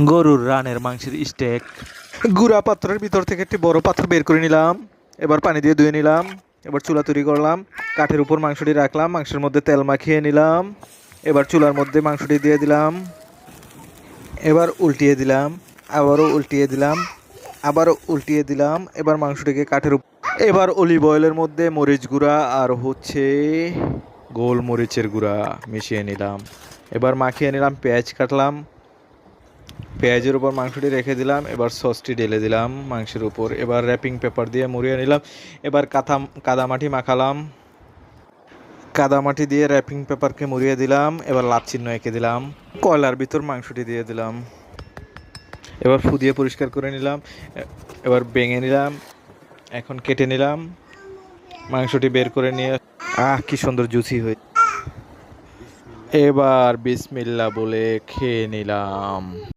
গরুর রানের মাংসের স্টেক। গুঁড়া পাত্রের ভিতর থেকে একটি বড় পাত্র বের করে নিলাম। এবার পানি দিয়ে ধুয়ে নিলাম। এবার চুলা তৈরি করলাম। কাঠের উপর মাংসটি রাখলাম, মাংসের মধ্যে তেল মাখিয়ে নিলাম। এবার চুলার মধ্যে মাংসটি দিয়ে দিলাম। এবার উল্টিয়ে দিলাম, আবারও উল্টিয়ে দিলাম, আবারও উল্টিয়ে দিলাম। এবার মাংসটিকে কাঠের উপর, এবার অলিভ অয়েলের মধ্যে মরিচ গুঁড়া আর গোলমরিচের গুঁড়া মিশিয়ে নিলাম। এবার মাখিয়ে নিলাম, পেঁয়াজ কাটলাম, পেঁয়াজের উপর মাংসটি রেখে দিলাম। এবার সসটি ঢেলে দিলাম মাংসের উপর। এবার র্যাপিং পেপার দিয়ে মুড়িয়ে নিলাম। এবার কাদামাটি মাখালাম, কাদামাটি দিয়ে র্যাপিং পেপারকে মুড়িয়ে দিলাম। এবার লাভ চিহ্ন এঁকে দিলাম। কয়লার ভিতর মাংসটি দিয়ে দিলাম। এবার ফু দিয়ে পরিষ্কার করে নিলাম। এবার ভেঙে নিলাম, এখন কেটে নিলাম। মাংসটি বের করে নিয়ে কি সুন্দর জুসি হয়ে। এবার বিসমিল্লাহ বলে খেয়ে নিলাম।